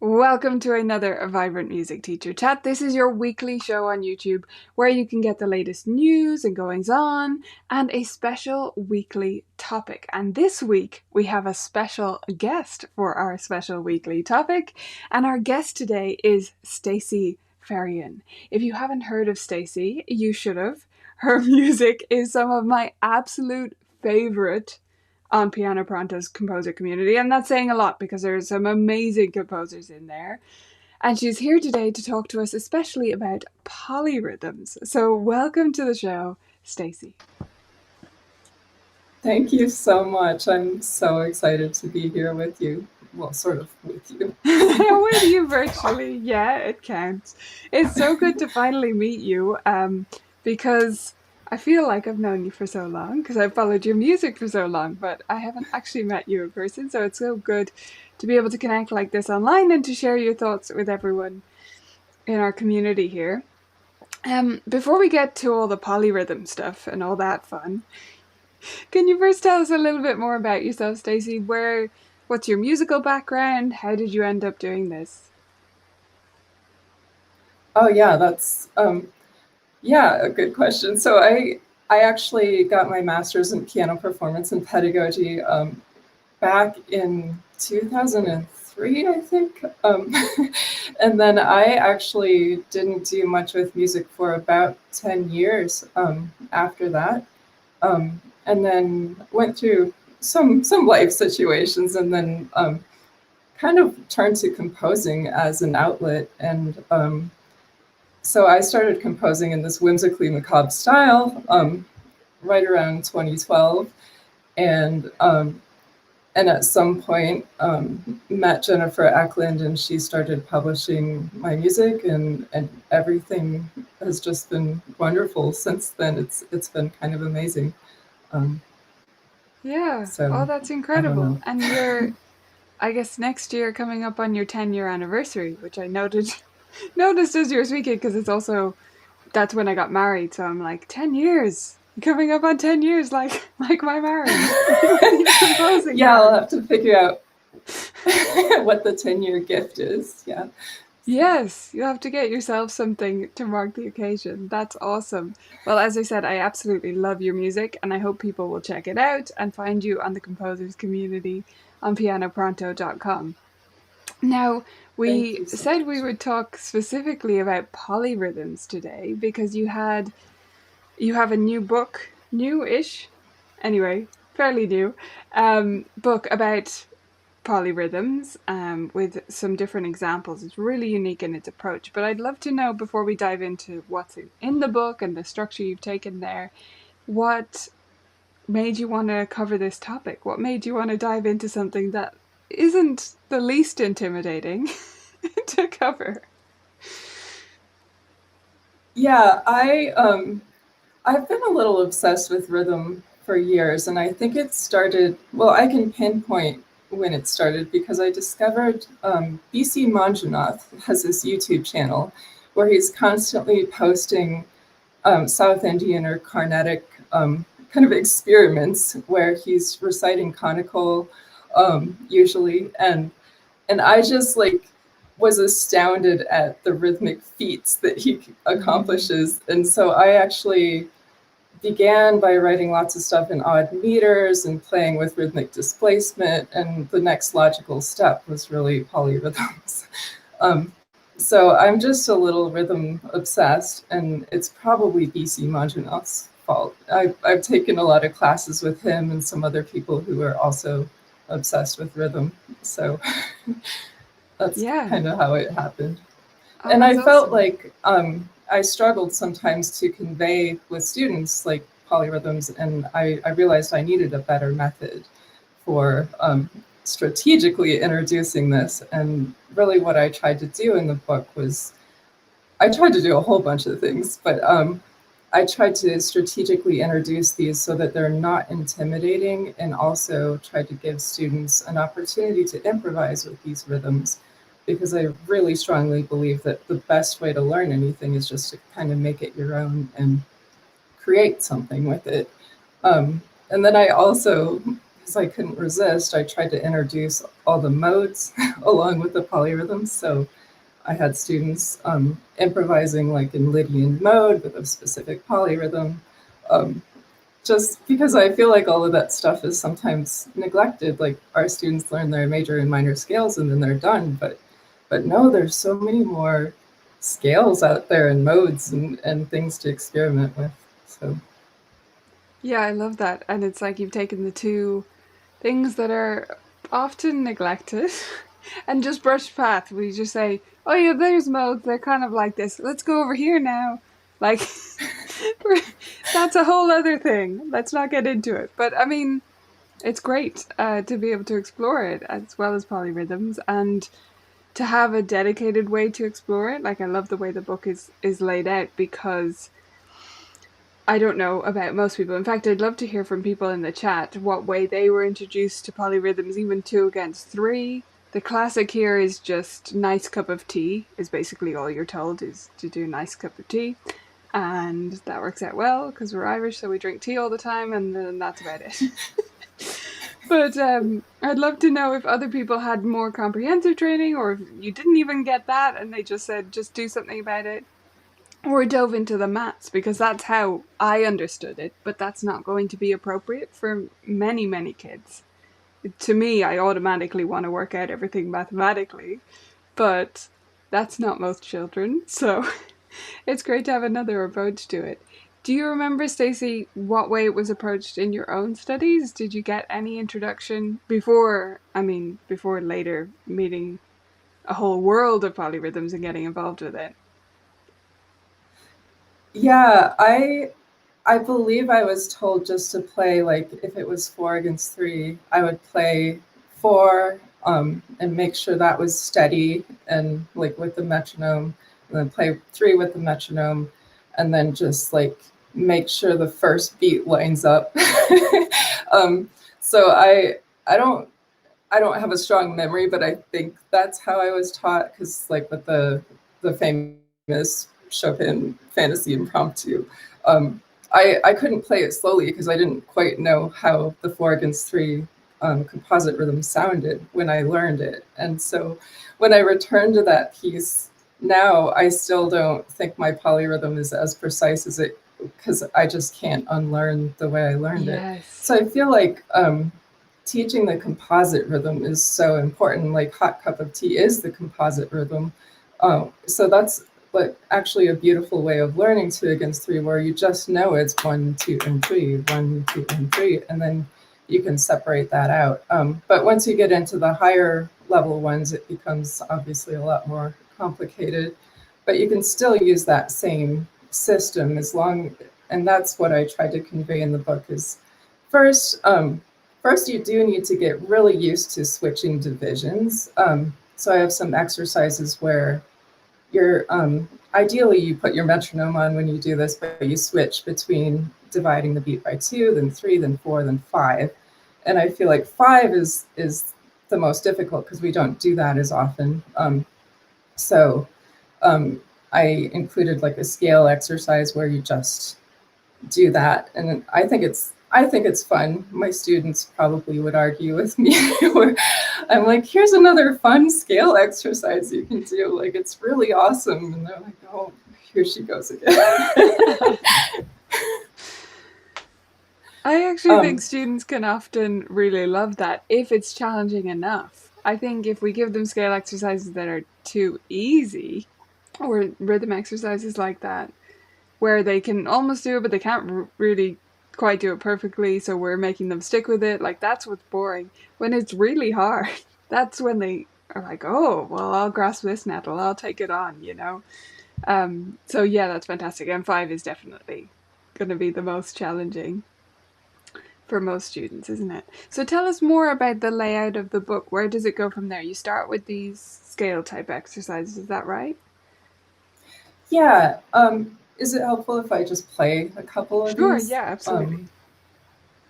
Welcome to another Vibrant Music Teacher Chat. This is your weekly show on YouTube where you can get the latest news and goings on and a special weekly topic. And this week we have a special guest for our special weekly topic. And our guest today is Stacy Fahrion. If you haven't heard of Stacy, you should have. Her music is some of my absolute favorite on Piano Pronto's composer community, and that's saying a lot because there's some amazing composers in there. And she's here today to talk to us especially about polyrhythms. So welcome to the show, Stacy. Thank you so much. I'm so excited to be here with you. Well, sort of with you. With you virtually, yeah, it counts. It's so good to finally meet you because I feel like I've known you for so long because I've followed your music for so long, but I haven't actually met you in person. So it's so good to be able to connect like this online and to share your thoughts with everyone in our community here. Before we get to all the polyrhythm stuff and all that fun, can you first tell us a little bit more about yourself, Stacy? What's your musical background? How did you end up doing this? Oh yeah, that's a good question. So I actually got my master's in piano performance and pedagogy back in 2003, I think. And then I actually didn't do much with music for about 10 years after that. And then went through some life situations, and then kind of turned to composing as an outlet. And so I started composing in this whimsically macabre style right around 2012, and at some point met Jennifer Eklund, and she started publishing my music, and everything has just been wonderful since then. It's been kind of amazing. Oh, that's incredible. And you're, I guess, next year coming up on your 10-year anniversary, which I noticed as you were speaking, because that's when I got married. So I'm like, 10 years, coming up on 10 years, like my marriage. Yeah, I'll have to figure out what the 10-year gift is. Yeah. Yes, you have to get yourself something to mark the occasion. That's awesome. Well, as I said, I absolutely love your music, and I hope people will check it out and find you on the composers community on pianopronto.com. Now, we said we would talk specifically about polyrhythms today because you have a new book, new-ish, anyway, fairly new, book about polyrhythms with some different examples. It's really unique in its approach, but I'd love to know, before we dive into what's in the book and the structure you've taken there, what made you want to cover this topic? What made you want to dive into something that isn't the least intimidating to cover? Yeah, I've been a little obsessed with rhythm for years, and I think it started, well, I can pinpoint when it started because I discovered BC Manjunath has this YouTube channel where he's constantly posting South Indian or Carnatic kind of experiments where he's reciting conical usually, and I just was astounded at the rhythmic feats that he accomplishes. And so I actually began by writing lots of stuff in odd meters and playing with rhythmic displacement, and the next logical step was really polyrhythms. So I'm just a little rhythm obsessed, and it's probably BC Manjunath's fault. I've taken a lot of classes with him and some other people who are also obsessed with rhythm. So that's kind of how it happened. And I felt like I struggled sometimes to convey with students like polyrhythms, and I realized I needed a better method for strategically introducing this. And really what I tried to do in the book was, I tried to do a whole bunch of things, but I tried to strategically introduce these so that they're not intimidating, and also tried to give students an opportunity to improvise with these rhythms, because I really strongly believe that the best way to learn anything is just to kind of make it your own and create something with it. And then I also because I couldn't resist, I tried to introduce all the modes along with the polyrhythms. So I had students improvising like in Lydian mode with a specific polyrhythm. Um, just because I feel like all of that stuff is sometimes neglected. Like our students learn their major and minor scales and then they're done. But no, there's so many more scales out there and modes and things to experiment with. So Yeah, I love that. And it's like you've taken the two things that are often neglected and just brushed past. We just say, oh, yeah, there's modes. They're kind of like this. Let's go over here now. Like, that's a whole other thing. Let's not get into it. But I mean, it's great to be able to explore it as well as polyrhythms and to have a dedicated way to explore it. Like, I love the way the book is laid out because I don't know about most people. In fact, I'd love to hear from people in the chat what way they were introduced to polyrhythms, even 2 against 3. The classic here is just nice cup of tea, is basically all you're told is to do nice cup of tea. And that works out well because we're Irish, so we drink tea all the time, and then that's about it. But I'd love to know if other people had more comprehensive training or if you didn't even get that and they just said, just do something about it. Or dove into the maths because that's how I understood it, but that's not going to be appropriate for many, many kids. To me, I automatically want to work out everything mathematically, but that's not most children, so it's great to have another approach to it. Do you remember, Stacy, what way it was approached in your own studies? Did you get any introduction before later meeting a whole world of polyrhythms and getting involved with it? yeah, I believe I was told just to play, like if it was 4 against 3, I would play 4 and make sure that was steady and like with the metronome, and then play 3 with the metronome, and then just like make sure the first beat lines up. So I don't have a strong memory, but I think that's how I was taught because like with the famous Chopin Fantasy Impromptu. Um, I couldn't play it slowly because I didn't quite know how the 4 against 3 composite rhythm sounded when I learned it. And so when I return to that piece now, I still don't think my polyrhythm is as precise as it, because I just can't unlearn the way I learned it. Yes. So I feel like teaching the composite rhythm is so important. Like Hot Cup of Tea is the composite rhythm. So that's but actually a beautiful way of learning 2 against 3, where you just know it's 1, 2, and 3, 1, 2, and 3, and then you can separate that out. But once you get into the higher level ones, it becomes obviously a lot more complicated. But you can still use that same system and that's what I tried to convey in the book is first, first you do need to get really used to switching divisions. So I have some exercises where you're ideally you put your metronome on when you do this, but you switch between dividing the beat by 2, then 3, then 4, then 5. And I feel like 5 is the most difficult because we don't do that as often. So I included like a scale exercise where you just do that, and I think it's fun. My students probably would argue with me where I'm like, here's another fun scale exercise you can do. Like, it's really awesome. And they're like, oh, here she goes again. I actually think students can often really love that if it's challenging enough. I think if we give them scale exercises that are too easy, or rhythm exercises like that, where they can almost do it, but they can't really quite do it perfectly, so we're making them stick with it, like that's what's boring. When it's really hard, that's when they are like, oh, well, I'll grasp this nettle, I'll take it on, you know? So yeah, that's fantastic. M5 is definitely going to be the most challenging for most students, isn't it? So tell us more about the layout of the book. Where does it go from there? You start with these scale type exercises, is that right? Yeah. Is it helpful if I just play a couple of Sure, these? yeah, absolutely.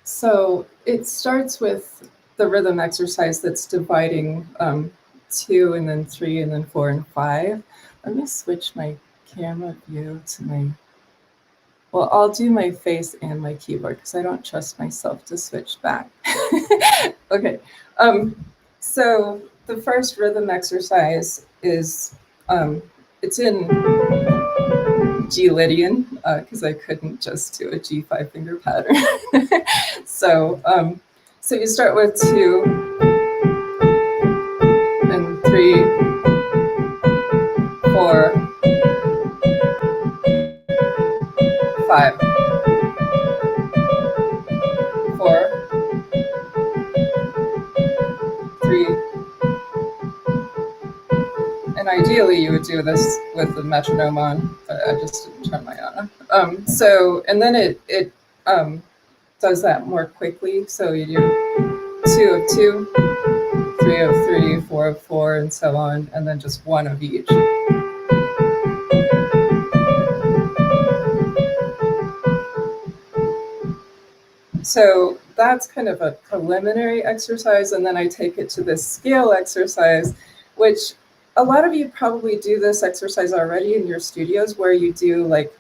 So it starts with the rhythm exercise that's dividing 2 and then 3 and then 4 and 5. Let me switch my camera view to my Well, I'll do my face and my keyboard because I don't trust myself to switch back. Okay. So the first rhythm exercise is, it's in G Lydian because I couldn't just do a G5 finger pattern. So you start with 2 and 3, 4, 5, 4, 3, and ideally you would do this with the metronome on, but I just didn't turn my on. And then it does that more quickly. So you do 2 of 2, 3 of 3, 4 of 4, and so on, and then just 1 of each. So that's kind of a preliminary exercise, and then I take it to this scale exercise, which a lot of you probably do this exercise already in your studios, where you do like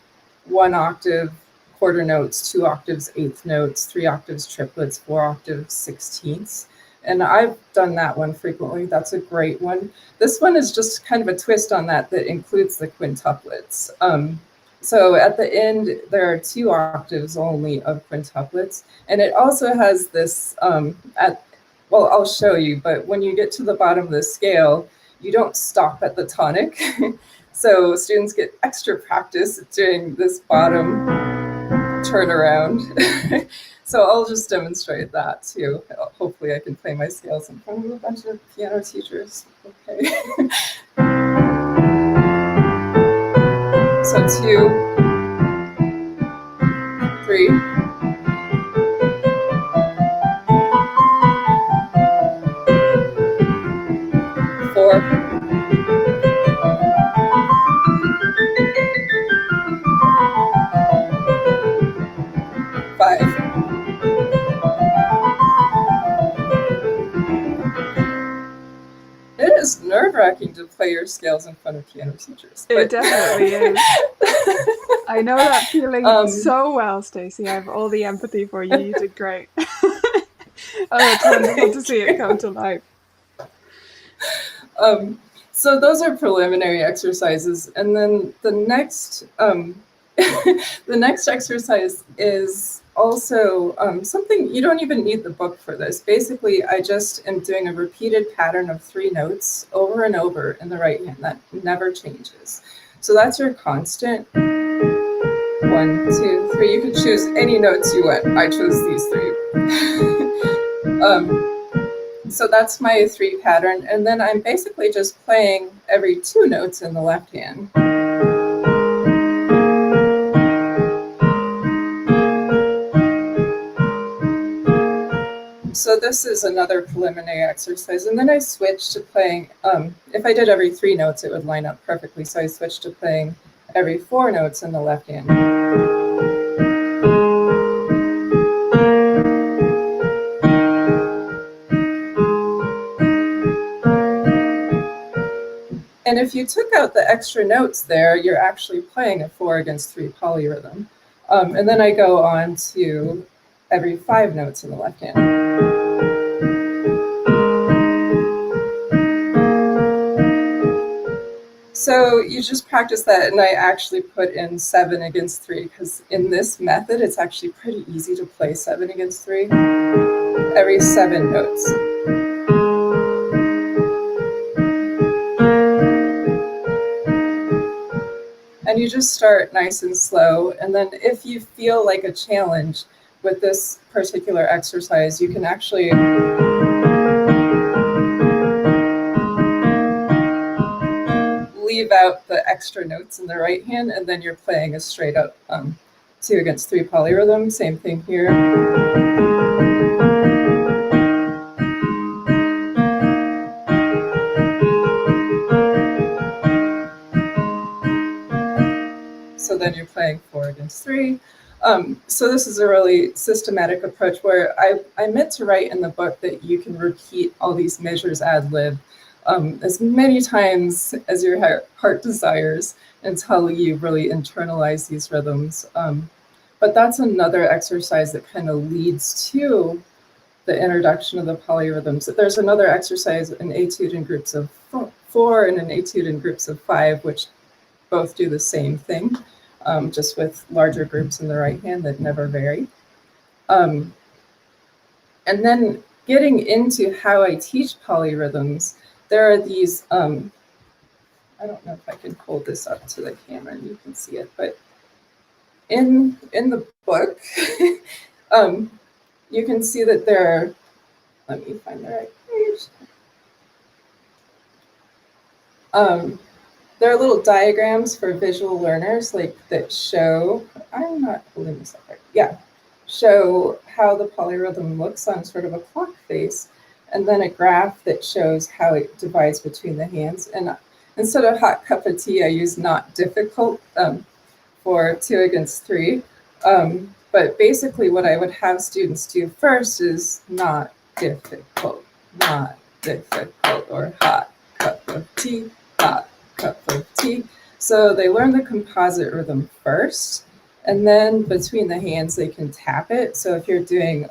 1 octave quarter notes, 2 octaves eighth notes, 3 octaves triplets, 4 octaves sixteenths. And I've done that one frequently. That's a great one. This one is just kind of a twist on that includes the quintuplets. So at the end, there are 2 octaves only of quintuplets. And it also has this, well, I'll show you, but when you get to the bottom of the scale, you don't stop at the tonic. So students get extra practice doing this bottom turnaround. So I'll just demonstrate that too. Hopefully I can play my scales in front of a bunch of piano teachers. Okay. So 2, 3, 4, 5. It is nerve-wracking to play your scales in front of piano teachers. It definitely is. I know that feeling so well, Stacy. I have all the empathy for you. You did great. Oh, it's wonderful to see it come to life. So those are preliminary exercises, and then the next the next exercise is also something you don't even need the book for this. Basically, I just am doing a repeated pattern of 3 notes over and over in the right hand that never changes. So that's your constant. 1, 2, 3. You can choose any notes you want. I chose these 3. So that's my 3 pattern, and then I'm basically just playing every 2 notes in the left hand. So this is another preliminary exercise, and then I switched to playing, if I did every 3 notes, it would line up perfectly, so I switched to playing every 4 notes in the left hand. And if you took out the extra notes there, you're actually playing a 4 against 3 polyrhythm. And then I go on to every 5 notes in the left hand. So you just practice that, and I actually put in 7 against 3, because in this method, it's actually pretty easy to play 7 against 3. Every 7 notes. And you just start nice and slow. And then if you feel like a challenge with this particular exercise, you can actually leave out the extra notes in the right hand, and then you're playing a straight up 2 against 3 polyrhythm. Same thing here. So then you're playing 4 against 3. So this is a really systematic approach where I meant to write in the book that you can repeat all these measures ad lib as many times as your heart desires until you really internalize these rhythms. But that's another exercise that kind of leads to the introduction of the polyrhythms. There's another exercise, an etude in groups of 4 and an etude in groups of 5, which both do the same thing, just with larger groups in the right hand that never vary. And then getting into how I teach polyrhythms, there are these, I don't know if I can hold this up to the camera and you can see it, but in the book, you can see that there are, let me find the right page. There are little diagrams for visual learners, like that show, I'm not holding this up right, yeah, show how the polyrhythm looks on sort of a clock face, and then a graph that shows how it divides between the hands. And instead of hot cup of tea, I use not difficult for 2 against 3. But basically what I would have students do first is not difficult, or hot cup of tea, hot cup of tea. So they learn the composite rhythm first, and then between the hands they can tap it. So if you're doing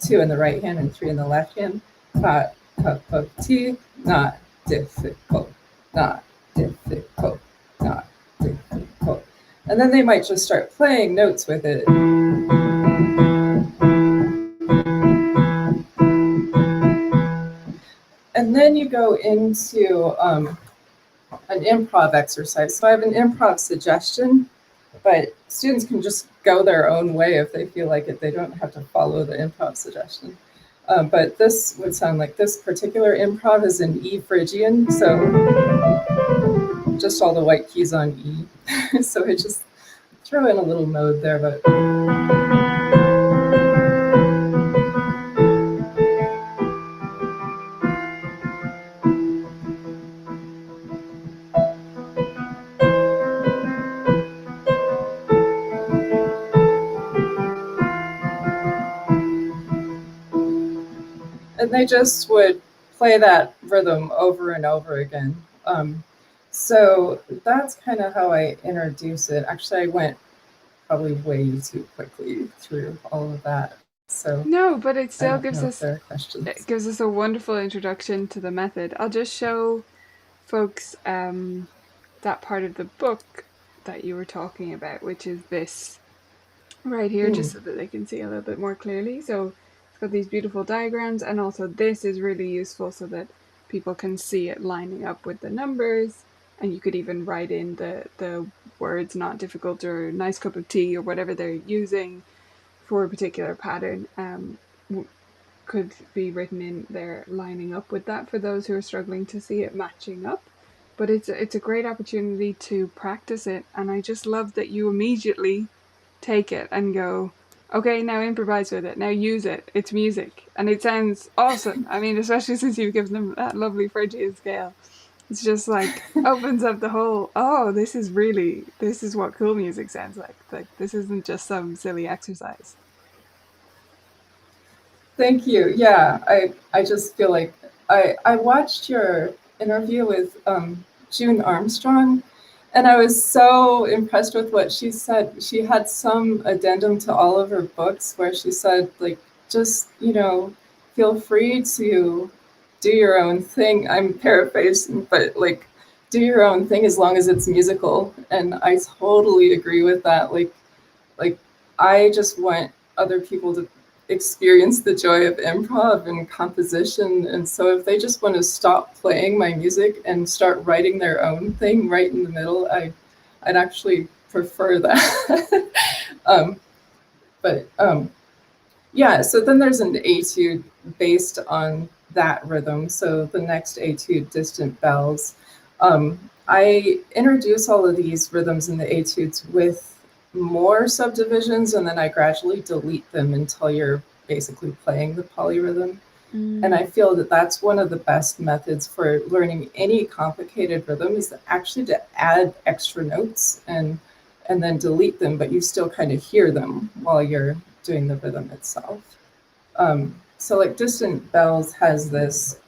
2 in the right hand and 3 in the left hand, hot cup of tea, not difficult, not difficult, not difficult. And then they might just start playing notes with it. And then you go into an improv exercise. So I have an improv suggestion, but students can just go their own way if they feel like it. They don't have to follow the improv suggestion. But this would sound like this particular improv is in E Phrygian, so just all the white keys on E. So I just throw in a little mode there, but and they just would play that rhythm over and over again. So that's kind of how I introduce it. Actually, I went probably way too quickly through all of that. So No, but it I still don't know if there are questions. it gives us a wonderful introduction to the method. I'll just show folks that part of the book that you were talking about, which is this right here, just so that they can see a little bit more clearly. So it's got these beautiful diagrams, and also this is really useful so that people can see it lining up with the numbers, and you could even write in the words not difficult or nice cup of tea or whatever they're using for a particular pattern. Could be written in there lining up with that for those who are struggling to see it matching up. But it's a great opportunity to practice it, and I just love that you immediately take it and go, okay, now improvise with it, now use it, it's music, and it sounds awesome. I mean, especially since you've given them that lovely Phrygian scale, it's just like opens up the whole, oh, this is what cool music sounds like this isn't just some silly exercise. Thank you. Yeah, I just feel like I watched your interview with June Armstrong, and I was so impressed with what she said. She had some addendum to all of her books where she said, like, just, feel free to do your own thing. I'm paraphrasing, but like, do your own thing as long as it's musical. And I totally agree with that. Like I just want other people to experience the joy of improv and composition. And so if they just want to stop playing my music and start writing their own thing right in the middle, I'd actually prefer that. But yeah, so then there's an etude based on that rhythm. So the next etude, distant bells. I introduce all of these rhythms in the etudes with more subdivisions, and then I gradually delete them until you're basically playing the polyrhythm. And I feel that that's one of the best methods for learning any complicated rhythm, is actually to add extra notes and then delete them, but you still kind of hear them while you're doing the rhythm itself. So like distant bells has this.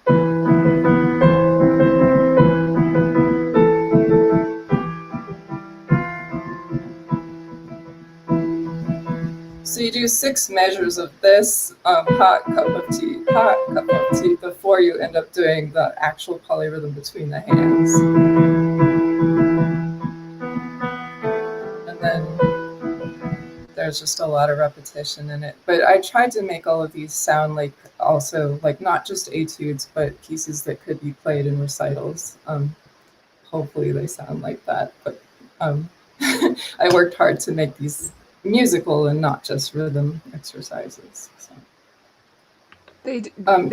So you do 6 measures of this hot cup of tea before you end up doing the actual polyrhythm between the hands. And then there's just a lot of repetition in it. But I tried to make all of these sound like also like not just etudes, but pieces that could be played in recitals. Hopefully they sound like that. But I worked hard to make these musical and not just rhythm exercises. So,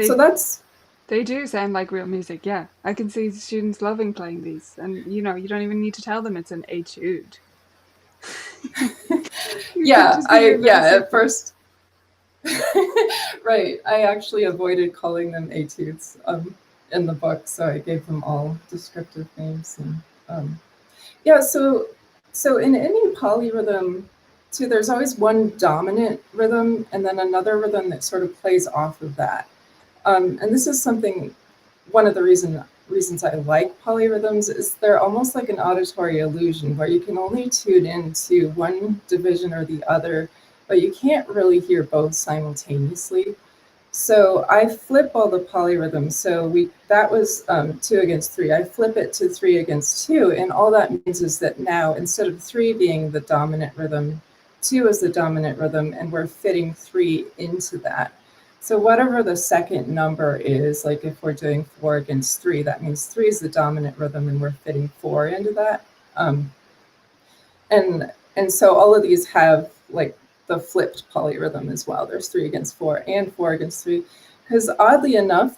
so that's... They do sound like real music, yeah. I can see students loving playing these, and you don't even need to tell them it's an etude. Yeah, at first, right. I actually avoided calling them etudes in the book, so I gave them all descriptive names. And yeah, so in any polyrhythm, too, there's always one dominant rhythm and then another rhythm that sort of plays off of that. And this is something, one of the reasons I like polyrhythms is they're almost like an auditory illusion where you can only tune into one division or the other, but you can't really hear both simultaneously. So I flip all the polyrhythms. So that was 2 against 3. I flip it to 3 against 2. And all that means is that now, instead of 3 being the dominant rhythm, 2 is the dominant rhythm, and we're fitting 3 into that. So whatever the second number is, like if we're doing 4 against 3, that means 3 is the dominant rhythm and we're fitting 4 into that. And so all of these have like the flipped polyrhythm as well. There's 3 against 4 and 4 against 3. Because oddly enough,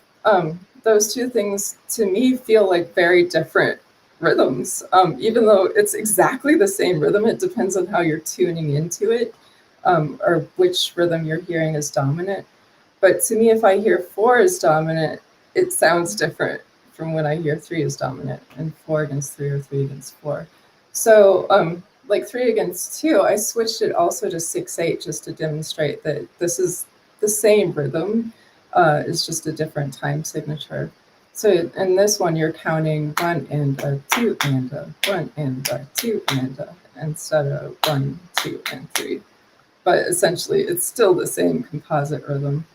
those two things to me feel like very different rhythms. Even though it's exactly the same rhythm, it depends on how you're tuning into it, or which rhythm you're hearing as dominant. But to me, if I hear 4 as dominant, it sounds different from when I hear 3 as dominant, and 4 against 3 or 3 against 4. So like 3 against 2, I switched it also to 6/8 just to demonstrate that this is the same rhythm, it's just a different time signature. So in this one, you're counting 1 and a 2 and a 1 and a 2 and a, instead of 1, 2, and 3. But essentially, it's still the same composite rhythm.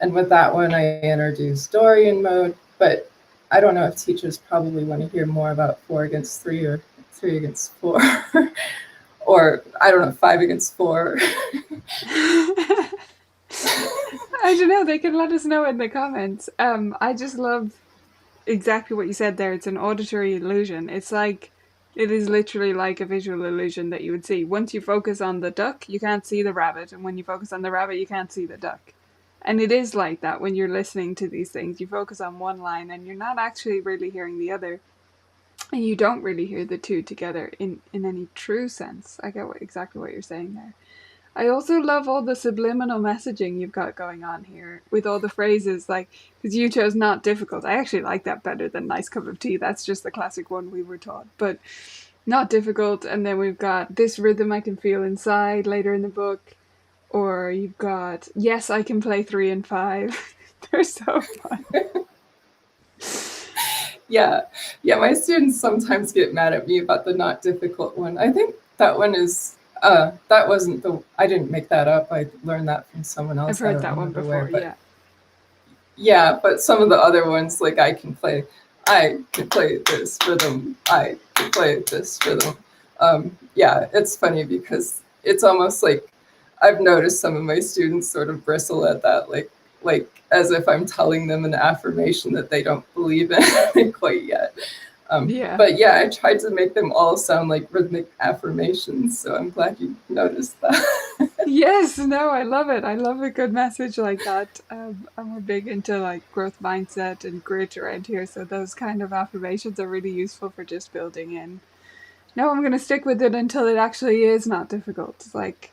And with that one, I introduced Dorian mode, but I don't know if teachers probably want to hear more about 4 against 3 or 3 against 4, or I don't know, 5 against 4. I don't know, they can let us know in the comments. I just love exactly what you said there. It's an auditory illusion. It's like, it is literally like a visual illusion that you would see. Once you focus on the duck, you can't see the rabbit, and when you focus on the rabbit, you can't see the duck. And it is like that when you're listening to these things. You focus on one line and you're not actually really hearing the other. And you don't really hear the two together in any true sense. I get exactly what you're saying there. I also love all the subliminal messaging you've got going on here with all the phrases, like, because you chose not difficult. I actually like that better than nice cup of tea. That's just the classic one we were taught. But not difficult. And then we've got this rhythm I can feel inside later in the book. Or you've got, yes, I can play 3 and 5. They're so fun. Yeah, my students sometimes get mad at me about the not difficult one. I think that one is, that wasn't I didn't make that up. I learned that from someone else. I've heard that one before, yeah. Yeah, but some of the other ones, like I can play this rhythm, I can play this rhythm. Yeah, it's funny because it's almost like I've noticed some of my students sort of bristle at that, like as if I'm telling them an affirmation that they don't believe in quite yet. Yeah. But yeah, I tried to make them all sound like rhythmic affirmations, so I'm glad you noticed that. Yes, no, I love it. I love a good message like that. And we're big into like growth mindset and grit around here, so those kind of affirmations are really useful for just building in. No, I'm going to stick with it until it actually is not difficult. It's like,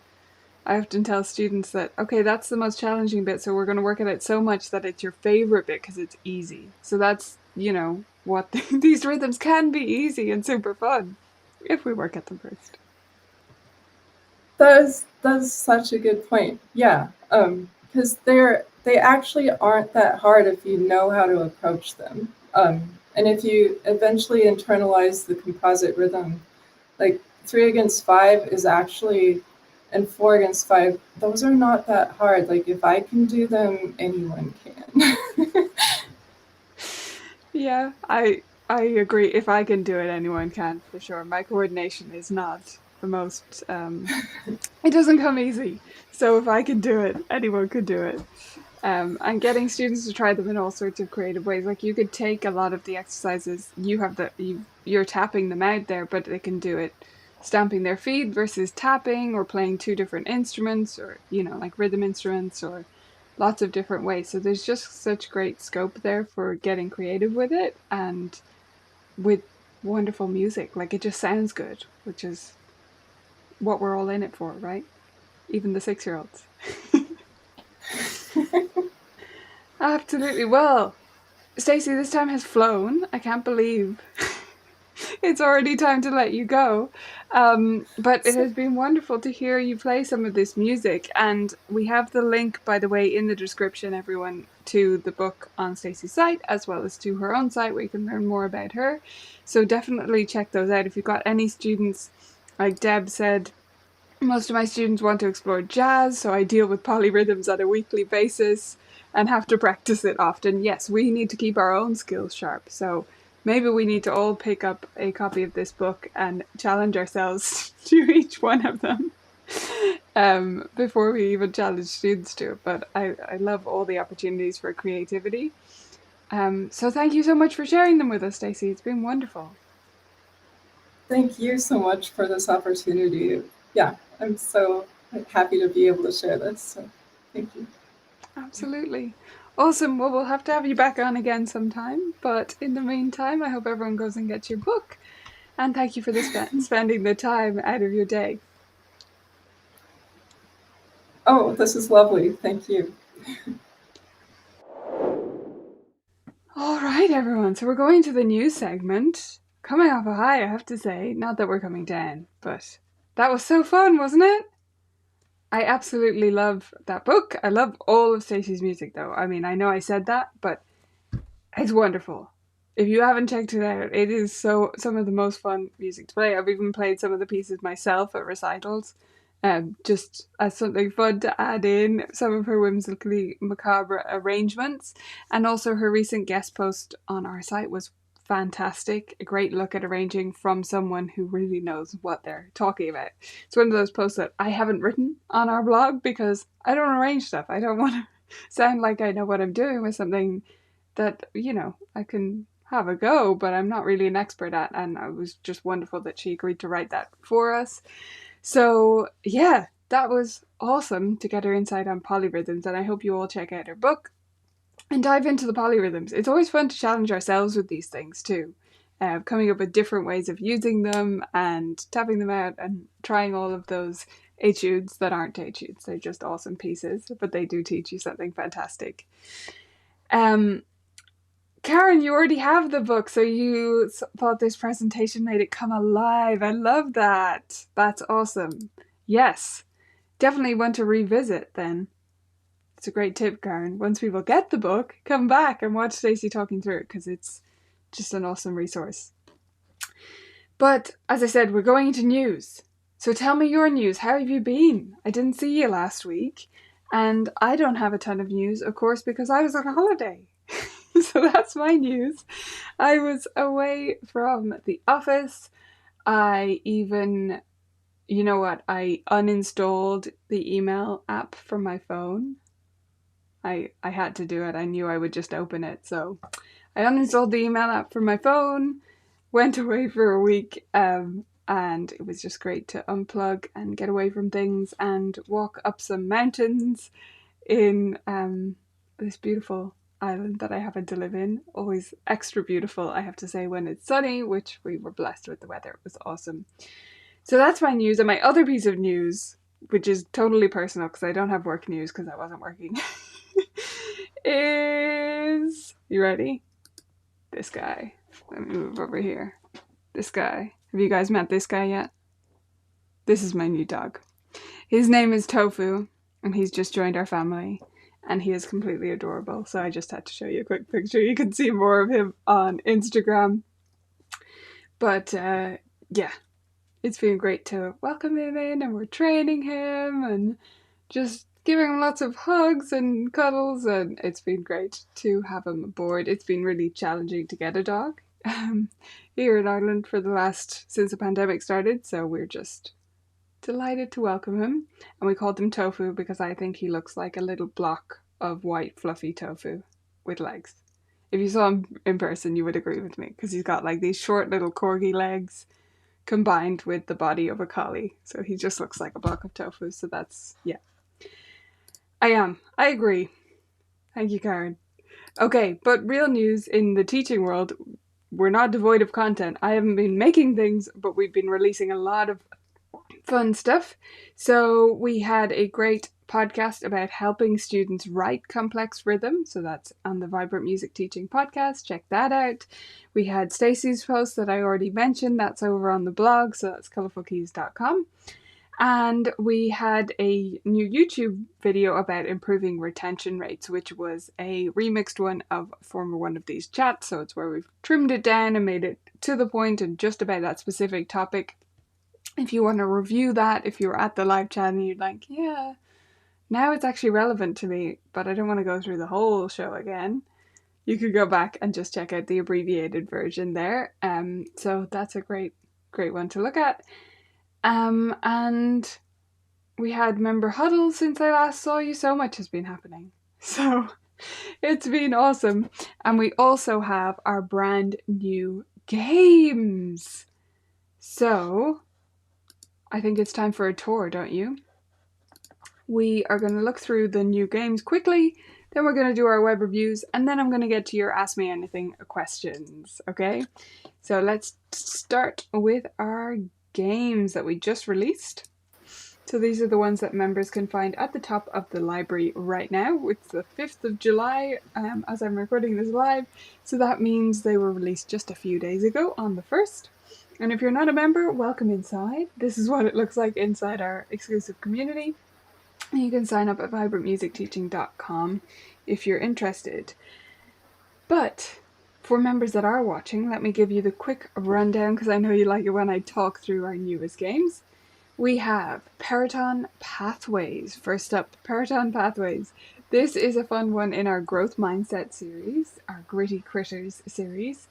I often tell students that, okay, that's the most challenging bit, so we're going to work at it so much that it's your favorite bit because it's easy. So that's, what these rhythms can be easy and super fun if we work at them first. That's such a good point. Yeah, because they actually aren't that hard if you know how to approach them. And if you eventually internalize the composite rhythm, like 3 against 5 is actually and 4 against 5, those are not that hard. Like, if I can do them, anyone can. Yeah, I agree. If I can do it, anyone can for sure. My coordination is not the most it doesn't come easy. So if I can do it, anyone could do it. And getting students to try them in all sorts of creative ways. Like you could take a lot of the exercises, you're tapping them out there, but they can do it stamping their feet versus tapping, or playing two different instruments, or like rhythm instruments, or lots of different ways. So there's just such great scope there for getting creative with it, and with wonderful music. Like it just sounds good, which is what we're all in it for, right? Even the 6-year-olds. Absolutely. Well, Stacy, this time has flown. I can't believe it's already time to let you go. But it has been wonderful to hear you play some of this music. And we have the link, by the way, in the description, everyone, to the book on Stacy's site, as well as to her own site, where you can learn more about her. So definitely check those out. If you've got any students, like Deb said, most of my students want to explore jazz, so I deal with polyrhythms on a weekly basis and have to practice it often. Yes, we need to keep our own skills sharp, so maybe we need to all pick up a copy of this book and challenge ourselves to each one of them before we even challenge students to it. But I love all the opportunities for creativity. So thank you so much for sharing them with us, Stacy. It's been wonderful. Thank you so much for this opportunity. Yeah, I'm so happy to be able to share this. So thank you. Absolutely. Awesome. Well, we'll have to have you back on again sometime. But in the meantime, I hope everyone goes and gets your book. And thank you for spending the time out of your day. Oh, this is lovely. Thank you. All right, everyone. So we're going to the news segment. Coming off a high, I have to say. Not that we're coming down, but that was so fun, wasn't it? I absolutely love that book. I love all of Stacey's music, though. I mean, I know I said that, but it's wonderful. If you haven't checked it out, it is some of the most fun music to play. I've even played some of the pieces myself at recitals, just as something fun to add in. Some of her whimsically macabre arrangements, and also her recent guest post on our site was fantastic. A great look at arranging from someone who really knows what they're talking about. It's one of those posts that I haven't written on our blog because I don't arrange stuff. I don't want to sound like I know what I'm doing with something that, I can have a go, but I'm not really an expert at. And it was just wonderful that she agreed to write that for us. So, yeah, that was awesome to get her insight on polyrhythms. And I hope you all check out her book and dive into the polyrhythms. It's always fun to challenge ourselves with these things too. Coming up with different ways of using them and tapping them out and trying all of those etudes that aren't etudes. They're just awesome pieces, but they do teach you something fantastic. Karen, you already have the book, so you thought this presentation made it come alive. I love that. That's awesome. Yes, definitely want to revisit then. It's a great tip, Karen. Once people get the book, come back and watch Stacy talking through it because it's just an awesome resource. But as I said, we're going into news. So tell me your news. How have you been? I didn't see you last week, and I don't have a ton of news, of course, because I was on a holiday. So that's my news. I was away from the office. I even, you know what, I uninstalled the email app from my phone. I had to do it. I knew I would just open it. So I uninstalled the email app from my phone, went away for a week, and it was just great to unplug and get away from things and walk up some mountains in this beautiful island that I happen to live in. Always extra beautiful, I have to say, when it's sunny, which we were blessed with the weather. It was awesome. So that's my news. And my other piece of news, which is totally personal because I don't have work news because I wasn't working, is, you ready? This guy. Let me move over here. This guy. Have you guys met this guy yet? This is my new dog. His name is Tofu, and he's just joined our family. And he is completely adorable. So I just had to show you a quick picture. You can see more of him on Instagram. But yeah, It's been great to welcome him in, and we're training him and just giving him lots of hugs and cuddles, and it's been great to have him aboard. It's been really challenging to get a dog here in Ireland since the pandemic started, so we're just delighted to welcome him. And we called him Tofu because I think he looks like a little block of white fluffy tofu with legs. If you saw him in person, you would agree with me because he's got like these short little corgi legs combined with the body of a collie. So he just looks like a block of tofu. So that's, yeah. I agree. Thank you, Karen. Okay, but real news in the teaching world, we're not devoid of content. I haven't been making things, but we've been releasing a lot of fun stuff. So we had a great podcast about helping students write complex rhythm. So that's on the Vibrant Music Teaching podcast. Check that out. We had Stacy's post that I already mentioned. That's over on the blog. So that's colourfulkeys.com. And we had a new YouTube video about improving retention rates, which was a remixed one of former one of these chats. So it's where we've trimmed it down and made it to the point and just about that specific topic. If you want to review that, if you were at the live chat and you're like, yeah, now it's actually relevant to me, but I don't want to go through the whole show again, you could go back and just check out the abbreviated version there. So that's a great one to look at. And we had member huddles since I last saw you. So much has been happening. So it's been awesome. And we also have our brand new games. So I think it's time for a tour, don't you? We are going to look through the new games quickly, then we're going to do our web reviews, and then I'm going to get to your Ask Me Anything questions, okay? So let's start with our games that we just released. So these are the ones that members can find at the top of the library right now. It's the 5th of July as I'm recording this live, so that means they were released just a few days ago on the 1st. And if you're not a member, welcome inside. This is what it looks like inside our exclusive community. And you can sign up at vibrantmusicteaching.com if you're interested. But for members that are watching, let me give you the quick rundown because I know you like it when I talk through our newest games. We have Peloton Pathways. First up, Peloton Pathways. This is a fun one in our Growth Mindset series, our Gritty Critters series.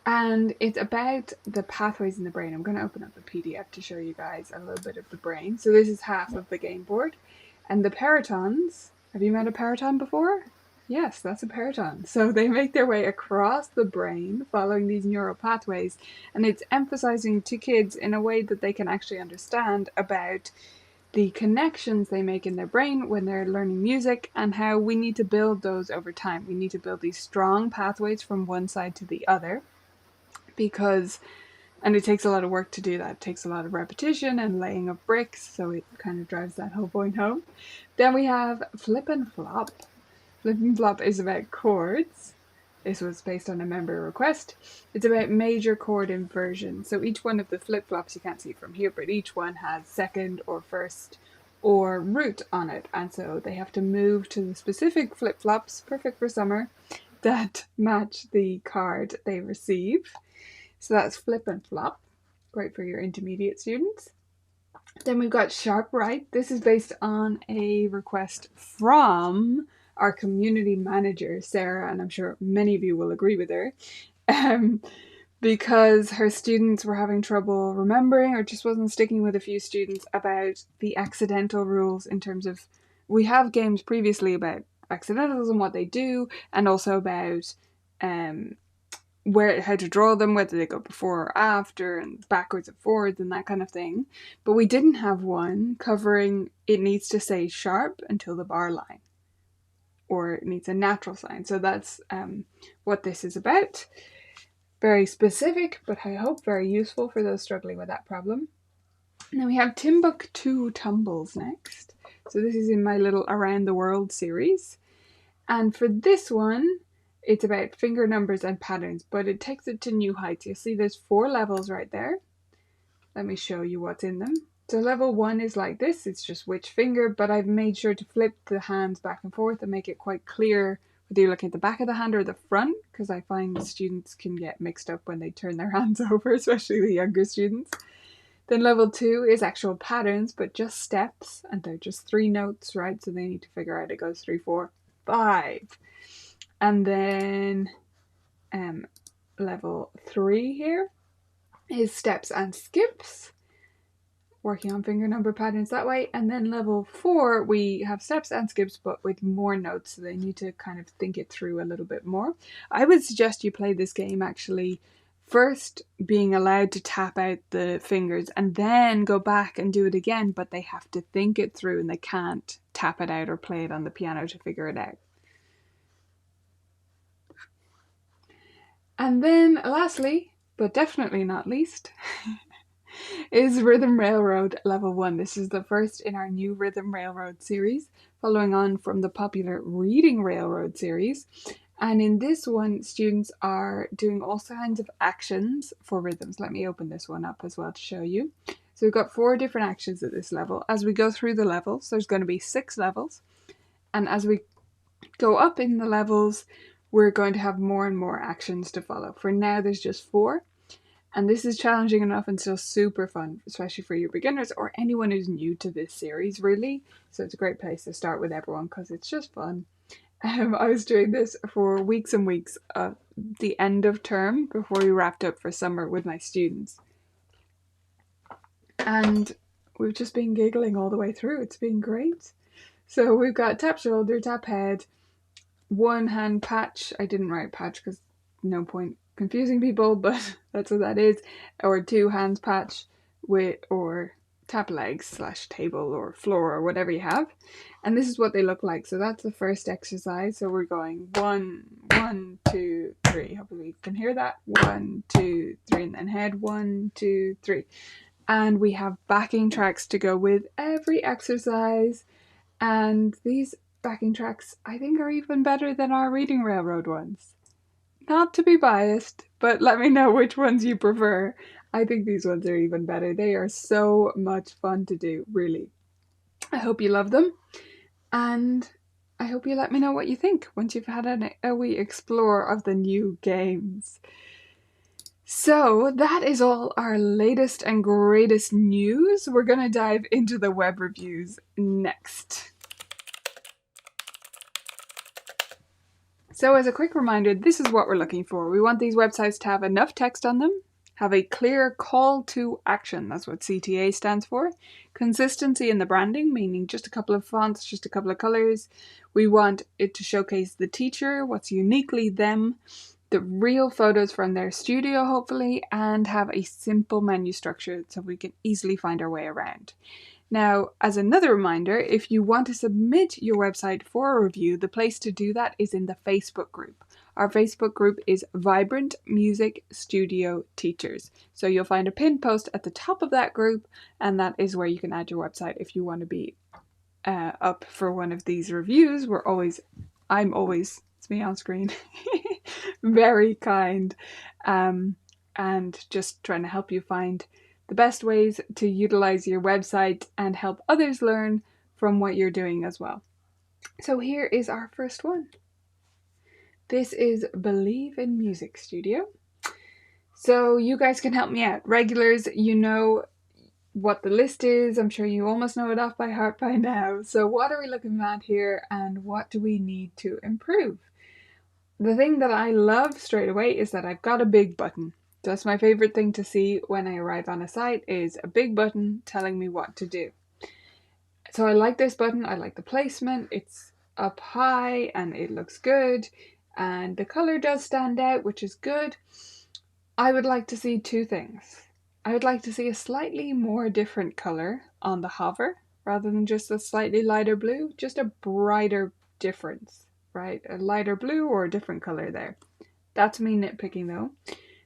And it's about the pathways in the brain. I'm going to open up a PDF to show you guys a little bit of the brain. So this is half of the game board. And the Pelotons, have you met a Peloton before? Yes, that's a Peloton. So they make their way across the brain following these neural pathways. And it's emphasizing to kids in a way that they can actually understand about the connections they make in their brain when they're learning music and how we need to build those over time. We need to build these strong pathways from one side to the other. And it takes a lot of work to do that. It takes a lot of repetition and laying of bricks, so it kind of drives that whole point home. Then we have Flip and Flop. Flip and Flop is about chords. This was based on a member request. It's about major chord inversion. So each one of the flip-flops, you can't see from here, but each one has second or first or root on it. And so they have to move to the specific flip-flops, perfect for summer, that match the card they receive. So that's Flip and Flop, great for your intermediate students. Then we've got Sharp Right. This is based on a request from our community manager, Sarah, and I'm sure many of you will agree with her, because her students were having trouble remembering or just wasn't sticking with a few students about the accidental rules in terms of, we have games previously about accidentals and what they do, and also about how to draw them, whether they go before or after, and backwards and forwards and that kind of thing. But we didn't have one covering it needs to say sharp until the bar line, or it needs a natural sign. So that's what this is about. Very specific, but I hope very useful for those struggling with that problem. And then we have Timbuktu Tumbles next. So this is in my little Around the World series. And for this one, it's about finger numbers and patterns, but it takes it to new heights. You'll see there's 4 levels right there. Let me show you what's in them. So level 1 is like this. It's just which finger, but I've made sure to flip the hands back and forth and make it quite clear whether you're looking at the back of the hand or the front, because I find students can get mixed up when they turn their hands over, especially the younger students. Then level 2 is actual patterns, but just steps, and they're just 3 notes, right? So they need to figure out it goes 3, 4, 5. And then level 3 here is steps and skips, working on finger number patterns that way. And then level 4, we have steps and skips, but with more notes, so they need to kind of think it through a little bit more. I would suggest you play this game actually first being allowed to tap out the fingers and then go back and do it again, but they have to think it through and they can't tap it out or play it on the piano to figure it out. And then lastly, but definitely not least, is Rhythm Railroad Level 1. This is the first in our new Rhythm Railroad series, following on from the popular Reading Railroad series. And in this one, students are doing all kinds of actions for rhythms. Let me open this one up as well to show you. So we've got 4 different actions at this level. As we go through the levels, there's going to be 6 levels. And as we go up in the levels, we're going to have more and more actions to follow. For now, there's just 4. And this is challenging enough and still super fun, especially for your beginners or anyone who's new to this series, really. So it's a great place to start with everyone because it's just fun. I was doing this for weeks and weeks at the end of term before we wrapped up for summer with my students. And we've just been giggling all the way through. It's been great. So we've got tap shoulder, tap head, 1 hand patch. I didn't write patch because no point confusing people, but that's what that is. Or 2 hands patch with, or tap legs / table or floor or whatever you have. And this is what they look like. So that's the first exercise. So we're going 1, 1, 2, 3. Hopefully you can hear that. 1, 2, 3, and then head 1, 2, 3. And we have backing tracks to go with every exercise. And these backing tracks, I think, are even better than our Reading Railroad ones. Not to be biased, but let me know which ones you prefer. I think these ones are even better. They are so much fun to do, really. I hope you love them, and I hope you let me know what you think once you've had a wee explore of the new games. So that is all our latest and greatest news. We're going to dive into the web reviews next. So as a quick reminder, this is what we're looking for. We want these websites to have enough text on them, have a clear call to action, that's what CTA stands for, consistency in the branding, meaning just a couple of fonts, just a couple of colors. We want it to showcase the teacher, what's uniquely them, the real photos from their studio, hopefully, and have a simple menu structure so we can easily find our way around. Now, as another reminder, if you want to submit your website for a review, the place to do that is in the Facebook group. Our Facebook group is Vibrant Music Studio Teachers. So you'll find a pinned post at the top of that group, and that is where you can add your website if you want to be up for one of these reviews. I'm always, it's me on screen, very kind, and just trying to help you find the best ways to utilize your website and help others learn from what you're doing as well. So here is our first one. This is Believe in Music Studio. So you guys can help me out. Regulars, you know what the list is. I'm sure you almost know it off by heart by now. So what are we looking at here and what do we need to improve? The thing that I love straight away is that I've got a big button. That's my favorite thing to see when I arrive on a site, is a big button telling me what to do. So I like this button. I like the placement. It's up high and it looks good, and the color does stand out, which is good. I would like to see 2 things. I would like to see a slightly more different color on the hover rather than just a slightly lighter blue, just a brighter difference, right? A lighter blue or a different color there. That's me nitpicking though.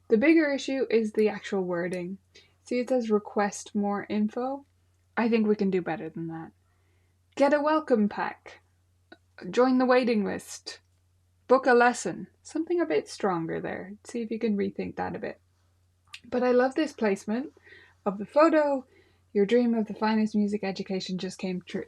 The bigger issue is the actual wording. See, it says request more info. I think we can do better than that. Get a welcome pack. Join the waiting list. Book a lesson. Something a bit stronger there. See if you can rethink that a bit. But I love this placement of the photo. Your dream of the finest music education just came true.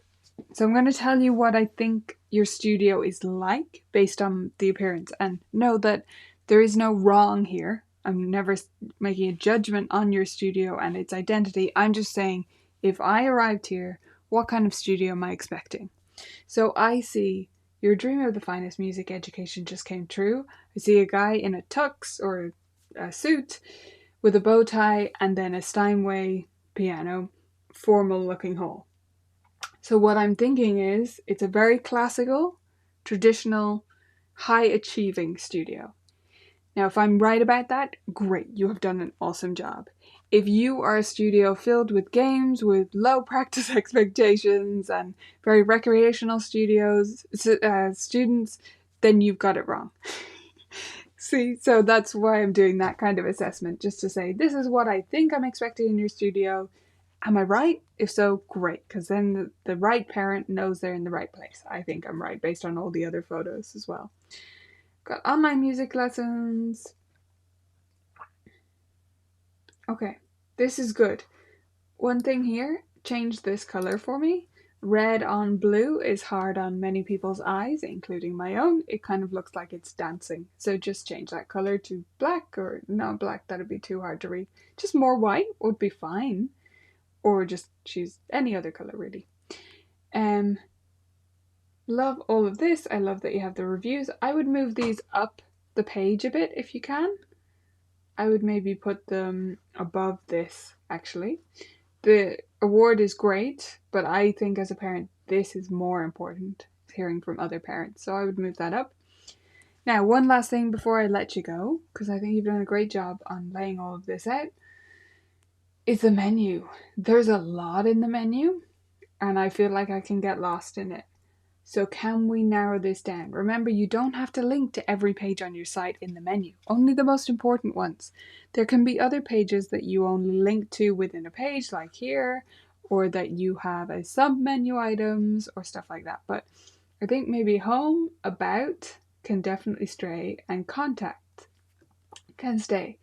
So I'm going to tell you what I think your studio is like based on the appearance. And know that there is no wrong here. I'm never making a judgment on your studio and its identity. I'm just saying, if I arrived here, what kind of studio am I expecting? So I see your dream of the finest music education just came true. I see a guy in a tux or a suit with a bow tie and then a Steinway piano, formal looking hall. So what I'm thinking is it's a very classical, traditional, high achieving studio. Now, if I'm right about that, great, you have done an awesome job. If you are a studio filled with games with low practice expectations and very recreational students, then you've got it wrong. See, so that's why I'm doing that kind of assessment, just to say, this is what I think I'm expecting in your studio. Am I right? If so, great, because then the right parent knows they're in the right place. I think I'm right based on all the other photos as well. Got online music lessons. Okay, this is good. One thing here, change this color for me. Red on blue is hard on many people's eyes, including my own. It kind of looks like it's dancing. So just change that color to black, or no, black, that'd be too hard to read. Just more white would be fine. Or just choose any other color, really. Love all of this. I love that you have the reviews. I would move these up the page a bit if you can. I would maybe put them above this, actually. The award is great, but I think as a parent, this is more important, hearing from other parents. So I would move that up. Now, one last thing before I let you go, because I think you've done a great job on laying all of this out, is the menu. There's a lot in the menu, and I feel like I can get lost in it. So can we narrow this down? Remember, you don't have to link to every page on your site in the menu, only the most important ones. There can be other pages that you only link to within a page, like here, or that you have as sub-menu items or stuff like that. But I think maybe home, about can definitely stray, and contact can stay.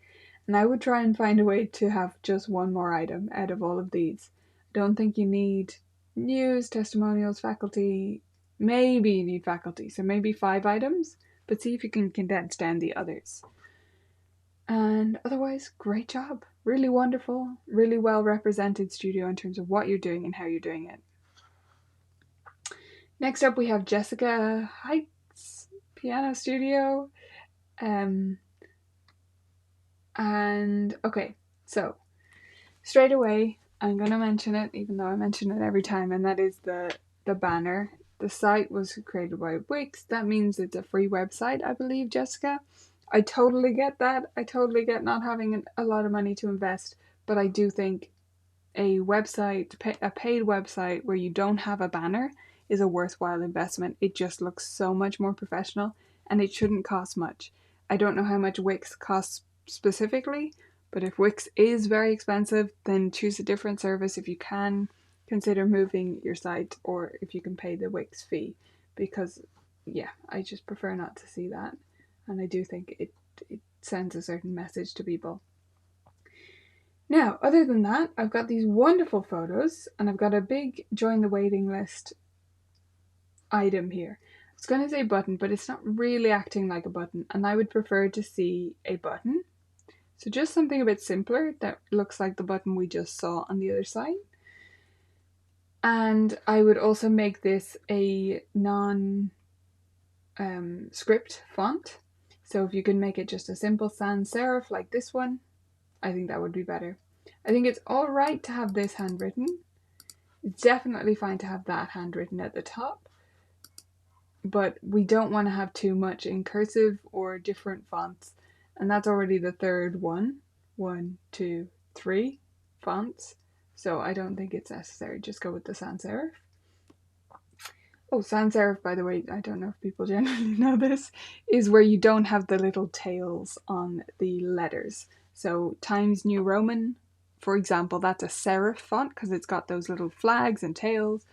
And I would try and find a way to have just one more item out of all of these. I don't think you need news, testimonials, faculty. Maybe you need faculty, so maybe 5 items, but see if you can condense down the others. And otherwise, great job. Really wonderful, really well represented studio in terms of what you're doing and how you're doing it. Next up, we have Jessica Heights Piano Studio. And okay, so straight away, I'm going to mention it, even though I mention it every time, and that is the banner. The site was created by Wix. That means it's a free website, I believe, Jessica. I totally get that. I totally get not having a lot of money to invest, but I do think a website, a paid website where you don't have a banner is a worthwhile investment. It just looks so much more professional, and it shouldn't cost much. I don't know how much Wix costs specifically, but if Wix is very expensive, then choose a different service if you can. Consider moving your site, or if you can pay the Wix fee, because yeah, I just prefer not to see that, and I do think it sends a certain message to people. Now, other than that, I've got these wonderful photos, and I've got a big join the waiting list item here. I was going to say button, but it's not really acting like a button, and I would prefer to see a button. So just something a bit simpler that looks like the button we just saw on the other side. And I would also make this a non-script font. So if you can make it just a simple sans serif like this one, I think that would be better. I think it's alright to have this handwritten. It's definitely fine to have that handwritten at the top. But we don't want to have too much in cursive or different fonts. And that's already the third one. 1, 2, 3 fonts. So I don't think it's necessary. Just go with the sans serif. Oh, sans serif, by the way, I don't know if people generally know this, is where you don't have the little tails on the letters. So Times New Roman, for example, that's a serif font because it's got those little flags and tails.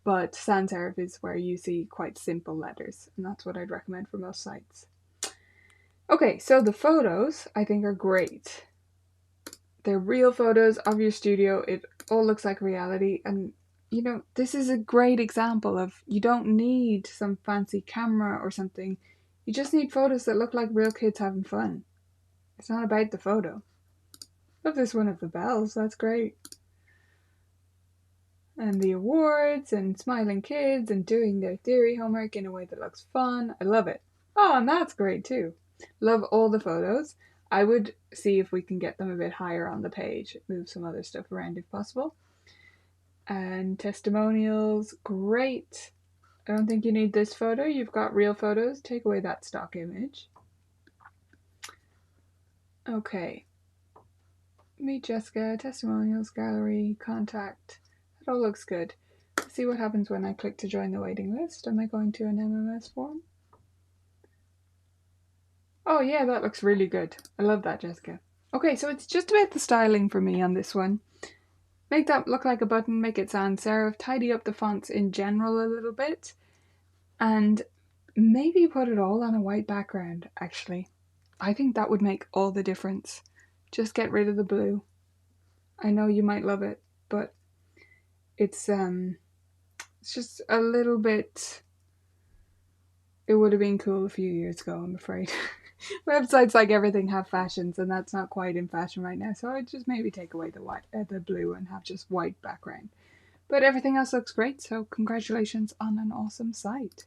But sans serif is where you see quite simple letters, and that's what I'd recommend for most sites. Okay, so the photos I think are great. They're real photos of your studio. It all looks like reality, and you know, this is a great example of you don't need some fancy camera or something. You just need photos that look like real kids having fun. It's not about the photo. Love this one of the bells. That's great. And the awards and smiling kids and doing their theory homework in a way that looks fun. I love it. Oh, and that's great too. Love all the photos. I would see if we can get them a bit higher on the page. Move some other stuff around if possible. And testimonials, great. I don't think you need this photo. You've got real photos. Take away that stock image. Okay. Meet Jessica, testimonials, gallery, contact. That all looks good. Let's see what happens when I click to join the waiting list. Am I going to an MMS form? Oh yeah, that looks really good. I love that, Jessica. Okay, so it's just about the styling for me on this one. Make that look like a button, make it sans serif, tidy up the fonts in general a little bit, and maybe put it all on a white background, actually. I think that would make all the difference. Just get rid of the blue. I know you might love it, but it's just a little bit. It would have been cool a few years ago, I'm afraid. Websites like everything have fashions, and that's not quite in fashion right now. So I'd just maybe take away the blue, and have just white background. But everything else looks great. So congratulations on an awesome site.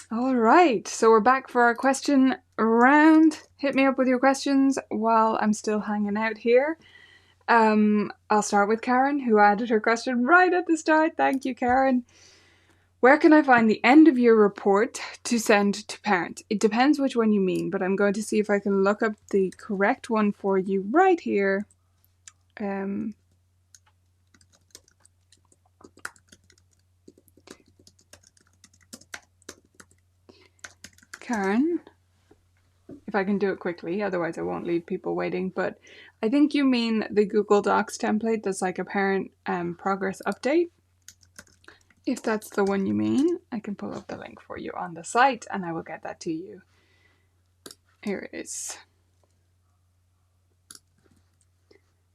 All right, so we're back for our question round. Hit me up with your questions while I'm still hanging out here. I'll start with Karen, who added her question right at the start. Thank you, Karen. Where can I find the end of year report to send to parents? It depends which one you mean, but I'm going to see if I can look up the correct one for you right here. Karen, if I can do it quickly, otherwise I won't leave people waiting, but I think you mean the Google Docs template that's like a parent progress update. If that's the one you mean, I can pull up the link for you on the site and I will get that to you. Here it is.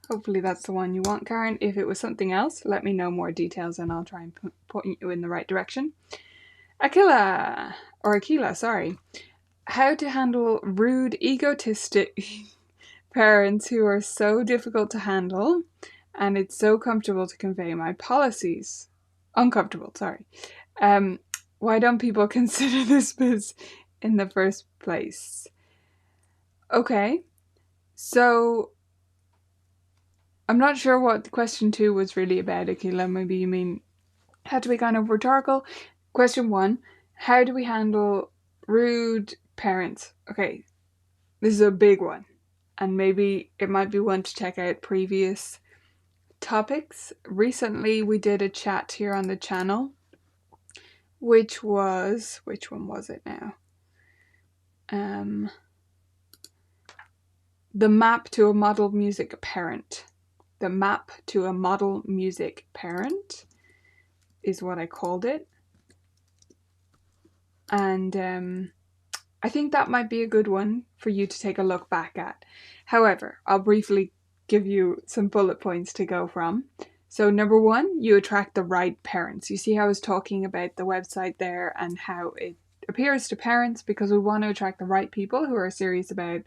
Hopefully that's the one you want, Karen. If it was something else, let me know more details and I'll try and point you in the right direction. Aquila, sorry. How to handle rude, egotistic parents who are so difficult to handle, and it's so comfortable to convey my policies. Uncomfortable, sorry. Why don't people consider this biz in the first place? Okay, so I'm not sure what question 2 was really about, Aquila. Maybe you mean how do we kind of rhetorical? Question 1, how do we handle rude parents? Okay, this is a big one, and maybe it might be one to check out previous topics. Recently we did a chat here on the channel, which one was it now? The map to a model music parent. The map to a model music parent is what I called it. And I think that might be a good one for you to take a look back at. However, I'll briefly give you some bullet points to go from. So number 1, you attract the right parents. You see how I was talking about the website there and how it appears to parents, because we want to attract the right people who are serious about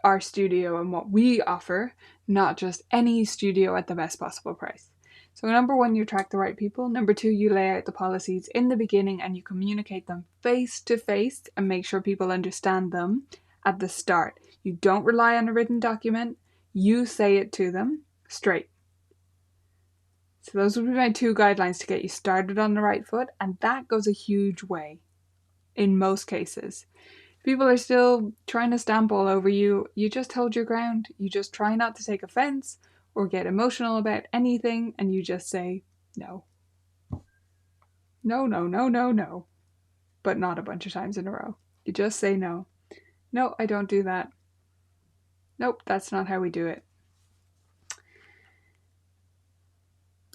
our studio and what we offer, not just any studio at the best possible price. So number 1, you attract the right people. Number 2, you lay out the policies in the beginning and you communicate them face to face and make sure people understand them at the start. You don't rely on a written document. You say it to them straight. So those would be my 2 guidelines to get you started on the right foot, and that goes a huge way in most cases. If people are still trying to stamp all over you, you just hold your ground. You just try not to take offense or get emotional about anything, and you just say no. No, no, no, no, no. But not a bunch of times in a row. You just say no. No, I don't do that. Nope, that's not how we do it.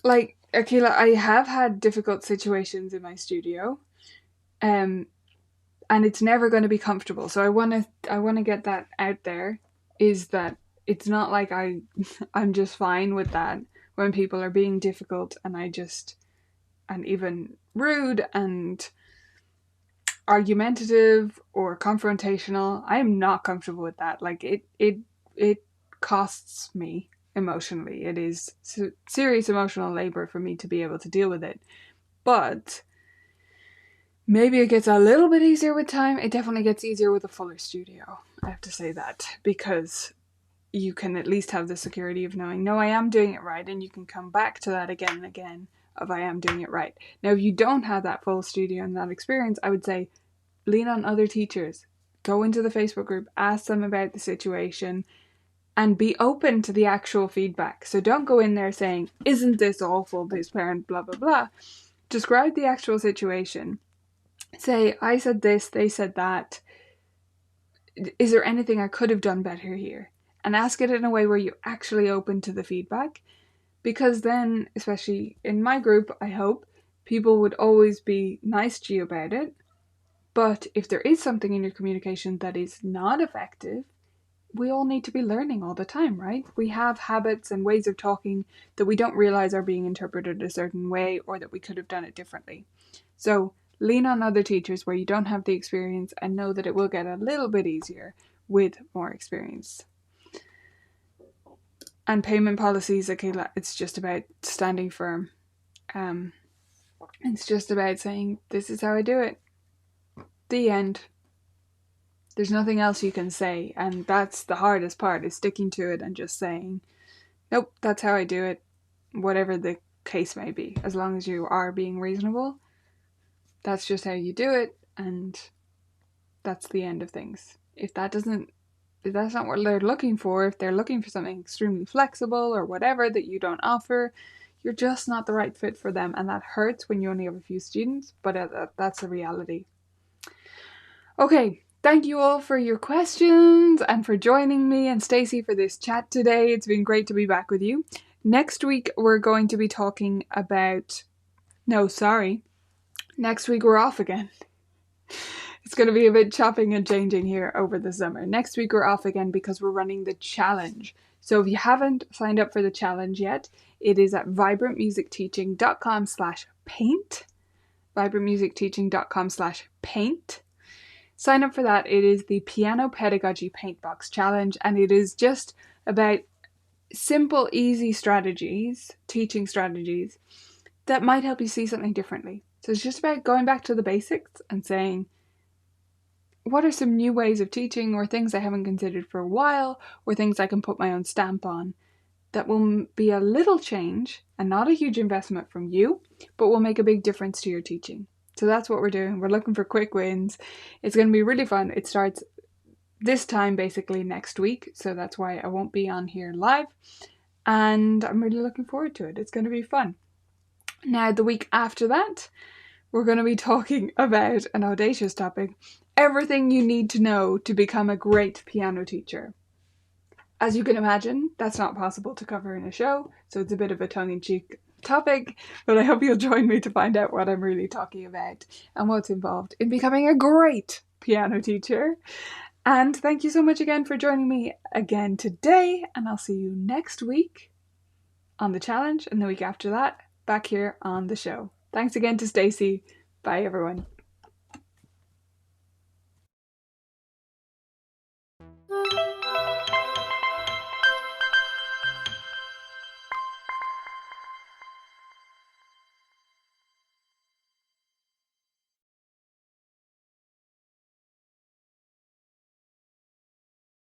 Like, Akila, I have had difficult situations in my studio. And it's never going to be comfortable. So I want to get that out there, is that it's not like I'm just fine with that when people are being difficult and even rude and argumentative or confrontational. I am not comfortable with that. Like it costs me emotionally. It is serious emotional labor for me to be able to deal with it. But maybe it gets a little bit easier with time. It definitely gets easier with a fuller studio. I have to say that, because you can at least have the security of knowing, no, I am doing it right, and you can come back to that again and again of I am doing it right. Now, if you don't have that full studio and that experience, I would say lean on other teachers. Go into the Facebook group, ask them about the situation, and be open to the actual feedback. So don't go in there saying, isn't this awful, this parent, blah, blah, blah. Describe the actual situation. Say, I said this, they said that. Is there anything I could have done better here? And ask it in a way where you're actually open to the feedback. Because then, especially in my group, I hope, people would always be nice to you about it. But if there is something in your communication that is not effective, we all need to be learning all the time, right? We have habits and ways of talking that we don't realize are being interpreted a certain way, or that we could have done it differently. So lean on other teachers where you don't have the experience, and know that it will get a little bit easier with more experience. And payment policies, okay, it's just about standing firm. It's just about saying, this is how I do it. The end. There's nothing else you can say, and that's the hardest part, is sticking to it and just saying, nope, that's how I do it, whatever the case may be. As long as you are being reasonable, that's just how you do it, and that's the end of things. If that's not what they're looking for, if they're looking for something extremely flexible or whatever that you don't offer, you're just not the right fit for them, and that hurts when you only have a few students, but that's the reality. Okay, thank you all for your questions and for joining me and Stacy for this chat today. It's been great to be back with you. Next week, we're going to be talking about... Next week, we're off again. It's going to be a bit chopping and changing here over the summer. Next week, we're off again because we're running the challenge. So if you haven't signed up for the challenge yet, it is at vibrantmusicteaching.com/paint. vibrantmusicteaching.com/paint. Sign up for that. It is the Piano Pedagogy Paint Box Challenge, and it is just about simple, easy strategies, teaching strategies, that might help you see something differently. So it's just about going back to the basics and saying, what are some new ways of teaching, or things I haven't considered for a while, or things I can put my own stamp on, that will be a little change and not a huge investment from you, but will make a big difference to your teaching. So that's what we're doing. We're looking for quick wins. It's going to be really fun. It starts this time basically next week, so that's why I won't be on here live, and I'm really looking forward to it. It's going to be fun. Now, the week after that, we're going to be talking about an audacious topic: everything you need to know to become a great piano teacher. As you can imagine, that's not possible to cover in a show, so it's a bit of a tongue-in-cheek topic, but I hope you'll join me to find out what I'm really talking about and what's involved in becoming a great piano teacher. And thank you so much again for joining me again today, and I'll see you next week on the challenge, and the week after that back here on the show. Thanks again to Stacy. Bye everyone.